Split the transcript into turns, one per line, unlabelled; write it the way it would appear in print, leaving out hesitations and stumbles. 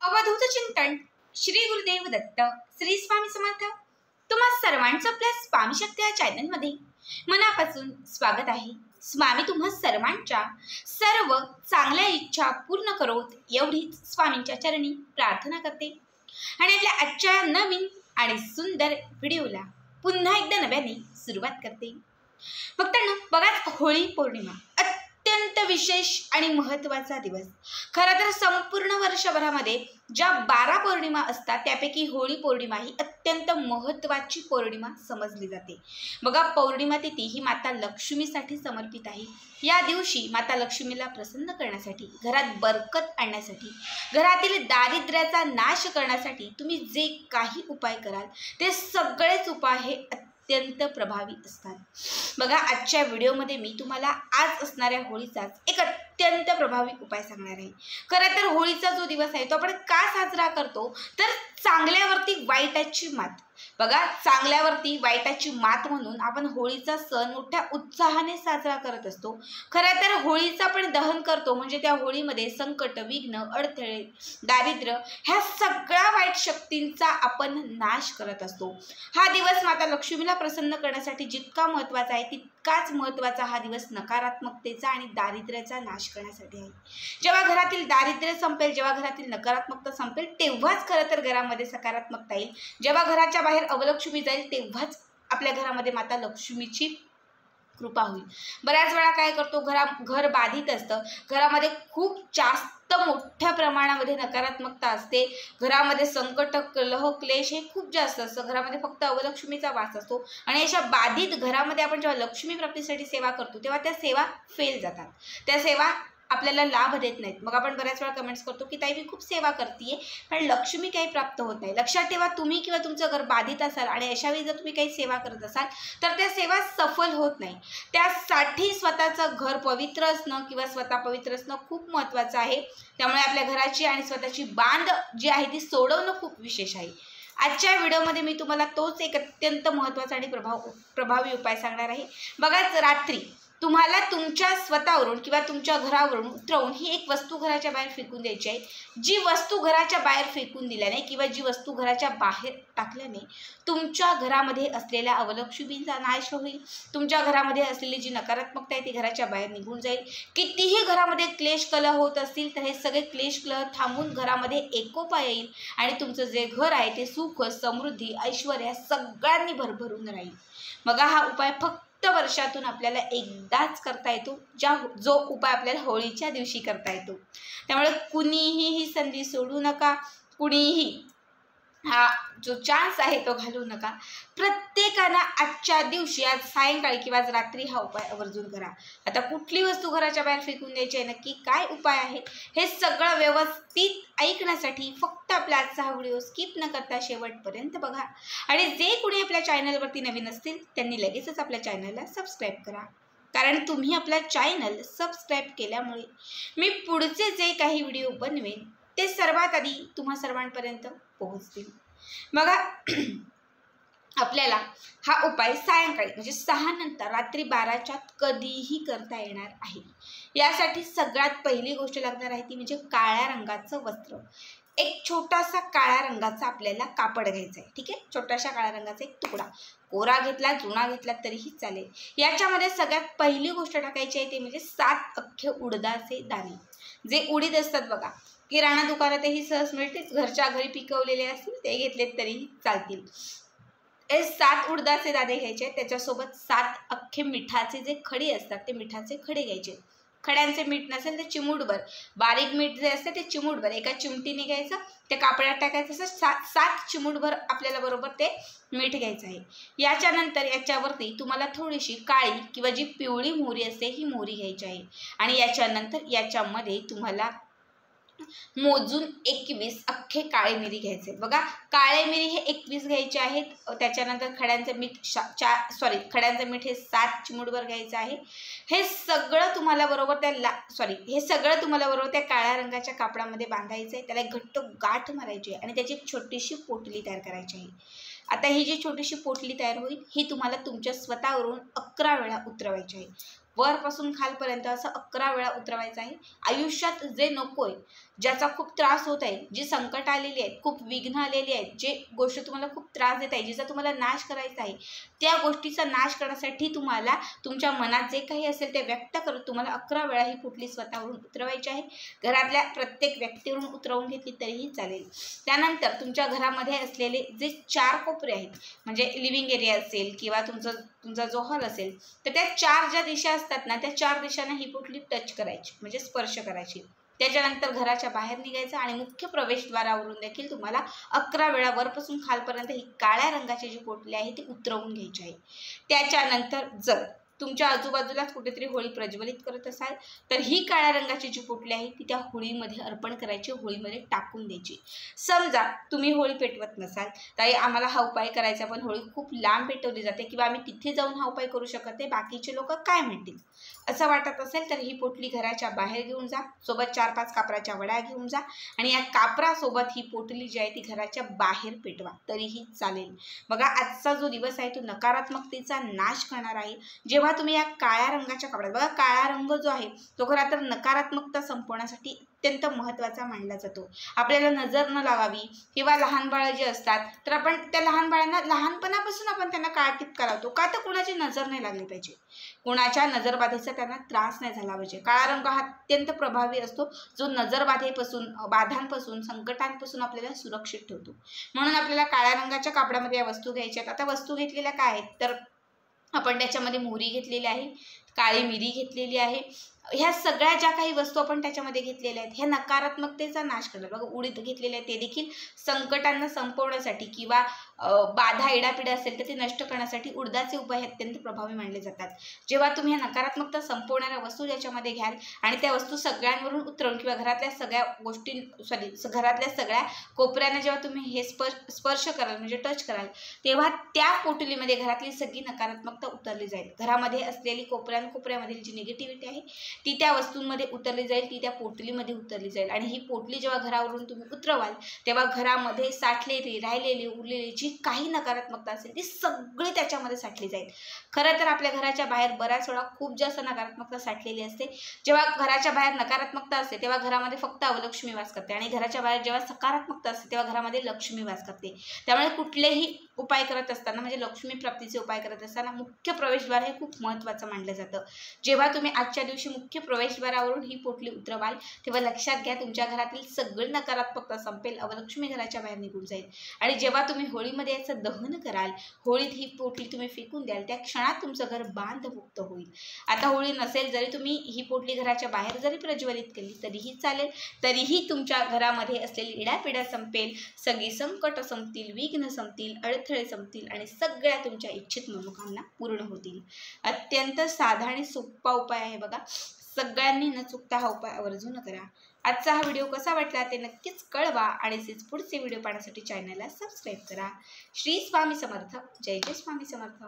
अवधूत चिंतन श्री गुरुदेव दत्त श्री स्वामी समर्थ। तुम्हा सर्वांचं आपल्या स्वामी शक्ती या चॅनलमध्ये मनापासून स्वागत आहे। स्वामी तुम्हा सर्वांच्या सर्व चांगल्या इच्छा पूर्ण करोत एवढीच स्वामींच्या चरणी प्रार्थना करते आणि आपल्या आजच्या नवीन आणि सुंदर व्हिडिओला पुन्हा एकदा नव्याने सुरुवात करते। भक्तांनो, बघा, होळी पौर्णिमा अत्यंत विशेष आणि महत्त्वाचा दिवस। खरं तर संपूर्ण वर्षभरामध्ये ज्या 12 पौर्णिमा असतात त्यापैकी होळी पौर्णिमा ही अत्यंत महत्त्वाची पौर्णिमा समजली जाते। बघा, पौर्णिमा तिथी ही माता लक्ष्मीसाठी समर्पित आहे। या दिवशी माता लक्ष्मीला प्रसन्न करण्यासाठी, घरात बरकत आणण्यासाठी, घरातील दारिद्र्याचा नाश करण्यासाठी तुम्ही जे काही उपाय कराल ते सगळेच उपाय हे अत्यंत प्रभावी असतात। बघा, आजच्या व्हिडिओमध्ये मी तुम्हाला आज असणाऱ्या होळीचाच एक अत्यंत प्रभावी उपाय सांगणार आहे। खरं तर होळीचा जो दिवस आहे तो आपण का साजरा करतो, तर चांगल्यावरती वाईटाची मात। बघा, चांगल्यावरती वाईटाची मात म्हणून आपण होळीचा सण मोठ्या उत्साहाने साजरा करत असतो। खरं तर होळीचं आपण दहन करतो म्हणजे त्या होळीमध्ये संकट, विघ्न, अडथळे, दारिद्र्य ह्या सगळ्या वाईट शक्तींचा आपण नाश करत असतो। हा दिवस माता लक्ष्मीला प्रसन्न करण्यासाठी जितका महत्त्वाचा आहे तितकाच महत्त्वाचा हा दिवस नकारात्मकतेचा आणि दारिद्र्याचा नाश करण्यासाठी आहे। जेव्हा घरातील दारिद्र्य संपेल, जेव्हा घरातील नकारात्मकता संपेल, तेव्हाच खरं तर घरामध्ये सकारात्मकता येईल। जेव्हा घराच्या बाहेर अवलक्ष्मी जाईल तेव्हाच आपल्या घरामध्ये माता लक्ष्मीची कृपा होईल। बऱ्याच वेळा काय करतो, घर बाधित असतं, घरामध्ये खूप जास्त मोठ्या प्रमाणामध्ये नकारात्मकता असते, घरामध्ये संकट, कलह, क्लेश हे खूप जास्त असतं, घरामध्ये फक्त अवलक्ष्मीचा वास असतो आणि अशा बाधित घरामध्ये आपण जेव्हा लक्ष्मी प्राप्तीसाठी सेवा करतो तेव्हा त्या सेवा फेल जातात, त्या सेवा आपल्याला लाभ देत नाहीत। मग आपण बऱ्याच वेळा कमेंट्स करतो की ताई मी खूप सेवा करते पण लक्ष्मी काही प्राप्त होत नाही। लक्षात ठेवा, तुम्ही किंवा तुमचं घर बाधित असाल आणि अशा वेळी जर तुम्ही काही सेवा करत असाल तर त्या सेवा सफल होत नाही। त्यासाठी स्वतःचं घर पवित्र असणं किंवा स्वतः पवित्र असणं खूप महत्त्वाचं आहे। त्यामुळे आपल्या घराची आणि स्वतःची बांध जी आहे ती सोडवणं खूप विशेष आहे। आजच्या व्हिडिओमध्ये मी तुम्हाला तोच एक अत्यंत महत्त्वाचा आणि प्रभावी उपाय सांगणार आहे। बघाच, रात्री तुम्हाला तुमच्या स्वतःवरून किंवा तुमच्या घरावरून उतरवून ही एक वस्तू घराच्या बाहेर फेकून द्यायची आहे। जी वस्तू घराच्या बाहेर फेकून दिल्याने किंवा जी वस्तू घराच्या बाहेर टाकल्याने तुमच्या घरामध्ये असलेल्या अवलक्ष्मीचा नाश होईल, तुमच्या घरामध्ये असलेली जी नकारात्मकता आहे ती घराच्या बाहेर निघून जाईल। कितीही घरामध्ये क्लेश कलह होत असतील तर हे सगळे क्लेश कलह थांबून घरामध्ये एकोपा येईल आणि तुमचं जे घर आहे ते सुख, समृद्धी, ऐश्वर्य सगळ्यांनी भरभरून राहील। बघा, हा उपाय फक्त वर्षातून आपल्याला एकदाच करता येतो, जो उपाय आपल्याला होळीच्या दिवशी करता येतो। त्यामुळे कुणीही ही संधी सोडू नका, कुणीही हा जो चान्स आहे तो घालवू नका। प्रत्येकानं आजच्या दिवशी, आज सायंकाळी किंवा आज रात्री हा उपाय आवर्जून करा। आता कुठली वस्तू घराच्या बाहेर फेकून द्यायची आहे, नक्की काय उपाय आहे हे सगळं व्यवस्थित ऐकण्यासाठी फक्त आपला आजचा हा व्हिडिओ स्किप न करता शेवटपर्यंत बघा आणि जे कोणी आपल्या चॅनलवरती नवीन असतील त्यांनी लगेचच आपल्या चॅनलला सबस्क्राईब करा, कारण तुम्ही आपला चॅनल सबस्क्राईब केल्यामुळे मी पुढचे जे काही व्हिडिओ बनवेन ते सर्वात आधी तुम्हा सर्वांपर्यंत पोहोचतील। बघा, आपल्याला हा उपाय सायंकाळी म्हणजे 6 नंतर रात्री 12च्या कधीही करता येणार आहे। यासाठी सगळ्यात पहिली गोष्ट लागणार आहे ती म्हणजे काळ्या रंगाचं वस्त्र। एक छोटासा काळ्या रंगाचा आपल्याला कापड घ्यायचा आहे, ठीक आहे। छोटासा काळ्या रंगाचा एक तुकडा, कोरा घेतला, जुना घेतला तरीही चालेल। याच्यामध्ये सगळ्यात पहिली गोष्ट टाकायची आहे ते म्हणजे 7 अख्खे उडदाचे दाणे। जे उडीद असतात बघा, किराणा दुकानातही सहज मिळते, घरच्या घरी पिकवलेले असतील ते घेतले तरीही चालतील। हे 7 उडदाचे दाणे घ्यायचे, त्याच्यासोबत 7 अख्खे मिठाचे जे खडे असतात ते मिठाचे खडे घ्यायचे। खड्यांचे मीठ नसेल तर चिमूटभर, बारीक मीठ जे असते ते चिमूटभर एका चिमटीने घ्यायचं, ते कापड्यात टाकायचं, असं 7 चिमूटभर आपल्याला बरोबर ते मीठ घ्यायचं आहे। याच्यानंतर याच्यावरती तुम्हाला थोडीशी काळी किंवा जी पिवळी मोहरी असते ही मोहरी घ्यायची आहे आणि याच्यानंतर याच्यामध्ये तुम्हाला मोजून 21 अख्खे काळे मिरी घ्यायचे। बघा, काळे मिरी हे 21 घ्यायचे आहेत। त्याच्यानंतर खड्यांचं मीठ खड्यांचं मीठ हे 7 चिमूटभर घ्यायचं आहे। हे सगळं तुम्हाला बरोबर त्या काळ्या रंगाच्या कापडामध्ये बांधायचं आहे, त्याला एक घट्ट गाठ मारायची आहे आणि त्याची एक छोटीशी पोटली तयार करायची आहे। आता ही जी छोटीशी पोटली तयार होईल ही तुम्हाला तुमच्या स्वतःवरून 11 वेळा उतरवायची आहे। वरपासून खालपर्यंत असं 11 वेळा उतरवायचं आहे. आयुष्यात जे नकोय, ज्याचा खूप त्रास होत आहे, जी संकट आलेली आहेत, खूप विघ्न आलेली आहेत, जे गोष्ट तुम्हाला खूप त्रास देत आहे, जिचा तुम्हाला नाश करायचा आहे, त्या गोष्टीचा नाश करण्यासाठी तुम्हाला तुमच्या मनात जे काही असेल ते व्यक्त करत तुम्हाला 11 वेळा ही पोटली स्वतःवरून उतरवायची आहे. घरातल्या प्रत्येक व्यक्तीवरून उतरवून घेतली तरीही चालेल. त्यानंतर तुमच्या घरामध्ये असलेले जे 4 कोपरे आहेत, म्हणजे लिव्हिंग एरिया असेल किंवा तुमचा जो हॉल असेल, तर त्या 4 ज्या दिशा असतात ना, त्या 4 दिशांना ही पोटली टच करायची, म्हणजे स्पर्श करायची. त्याच्यानंतर घराच्या बाहेर निघायचं आणि मुख्य प्रवेशद्वारावरून देखील तुम्हाला 11 वेळा वरपासून खालपर्यंत ही काळ्या रंगाची जी पोटली आहे ती उतरवून घ्यायची आहे. त्याच्यानंतर जर तुमच्या आजूबाजूलाच कुठेतरी होळी प्रज्वलित करत असाल तर ही काळ्या रंगाची जी पोटली आहे ती त्या होळीमध्ये अर्पण करायची, होळीमध्ये टाकून द्यायची. समजा तुम्ही होळी पेटवत नसाल, ताई आम्हाला हा उपाय करायचा पण होळी खूप लांब पेटवली जाते किंवा आम्ही तिथे जाऊन हा उपाय करू शकत नाही, बाकीचे लोक काय म्हणतील, असं वाटत असेल तर ही पोटली घराच्या बाहेर घेऊन जा, सोबत 4-5 कापराच्या वड्या घेऊन जा आणि या कापरासोबत ही पोटली जी आहे ती घराच्या बाहेर पेटवा तरीही चालेल. बघा, आजचा जो दिवस आहे तो नकारात्मकतेचा नाश करणार आहे. जेव्हा तुम्ही या काळ्या रंगाच्या कपड्यात, बघा काळा रंग जो आहे तो खरा तर नकारात्मकता संपवण्यासाठी अत्यंत महत्त्वाचा मानला जातो. आपल्याला नजर न लागावी किंवा लहान बाळं जे असतात तर आपण त्या लहान बाळांना लहानपणापासून आपण त्यांना काळा टिपका लावतो, का तर कुणाची नजर नाही लागली पाहिजे, कुणाच्या नजरबाधेचा त्यांना त्रास नाही झाला पाहिजे. काळा रंग हा अत्यंत प्रभावी असतो, जो नजरबाधेपासून, बाधांपासून, संकटांपासून आपल्याला सुरक्षित ठेवतो. म्हणून आपल्याला काळ्या रंगाच्या कापडामध्ये या वस्तू घ्यायच्या आहेत. आता वस्तू घेतलेल्या काय आहेत तर आपण त्याच्यामध्ये मोहरी घेतलेली आहे, काळी मिरी घेतलेली आहे. ह्या सगळ्या ज्या काही वस्तू आपण त्याच्यामध्ये घेतलेल्या आहेत ह्या नकारात्मकतेचा नाश करणार. बघा, उडीद घेतलेले आहे, ते देखील संकटांना संपवण्यासाठी किंवा बाधा इडापिडा असेल तर ते नष्ट करण्यासाठी उडदाचे उपाय अत्यंत प्रभावी मानले जातात. जेव्हा तुम्ही ह्या नकारात्मकता संपवणाऱ्या वस्तू ज्याच्यामध्ये घ्याल आणि त्या वस्तू सगळ्यांवरून उतरवून किंवा घरातल्या सगळ्या गोष्टी घरातल्या सगळ्या कोपऱ्यांना जेव्हा तुम्ही हे स्पर्श कराल, म्हणजे टच कराल, तेव्हा त्या पोटलीमध्ये घरातली सगळी नकारात्मकता उतरली जाईल. घरामध्ये असलेली कोपऱ्यामधील जी निगेटिव्हिटी आहे ती त्या वस्तूंमध्ये उतरली जाईल, ती त्या पोटलीमध्ये उतरली जाईल. आणि ही पोटली जेव्हा घरावरून तुम्ही उतरवाल तेव्हा घरामध्ये साठलेली, राहिलेली, उरलेली जी काही नकारात्मकता असेल ती सगळी त्याच्यामध्ये साठली जाईल. खरं तर आपल्या घराच्या बाहेर बऱ्याच वेळा खूप जास्त नकारात्मकता साठलेली असते. जेव्हा घराच्या बाहेर नकारात्मकता असते तेव्हा घरामध्ये फक्त अवलक्ष्मी वास करते आणि घराच्या बाहेर जेव्हा सकारात्मकता असते तेव्हा घरामध्ये लक्ष्मी वास करते. त्यामुळे कुठलेही उपाय करत असताना, म्हणजे लक्ष्मी प्राप्तीचे उपाय करत असताना मुख्य प्रवेशद्वार हे खूप महत्त्वाचं मानलं जातं. जेव्हा तुम्ही आजच्या दिवशी मुख्य प्रवेशद्वारावरून ही पोटली उतरवाल तेव्हा लक्षात घ्या तुमच्या घरातील सगळी नकारात्मकता संपेल, अवलक्ष्मी घराच्या बाहेर निघून जाईल. आणि जेव्हा तुम्ही होळीमध्ये याचं दहन कराल, होळीत ही पोटली तुम्ही फेकून द्याल, त्या क्षणात तुमचं घर बांधमुक्त होईल. आता होळी नसेल जरी तुम्ही ही पोटली घराच्या बाहेर जरी प्रज्वलित केली तरीही चालेल, तरीही तुमच्या घरामध्ये असलेली इडापिडा संपेल, सगळी संकट संपतील, विघ्न संपतील, अडथळे संपतील आणि सगळ्या तुमच्या इच्छित मनोकामना पूर्ण होतील. अत्यंत साधा आणि सोपा उपाय आहे बघा. सगळ्यांनी न चुकता हा उपाय आवर्जून करा. आजचा हा व्हिडिओ कसा वाटला ते नक्कीच कळवा आणि पुढचे व्हिडिओ पाहण्यासाठी चॅनलला सबस्क्राईब करा. श्री स्वामी समर्थ. जय जय स्वामी समर्थ.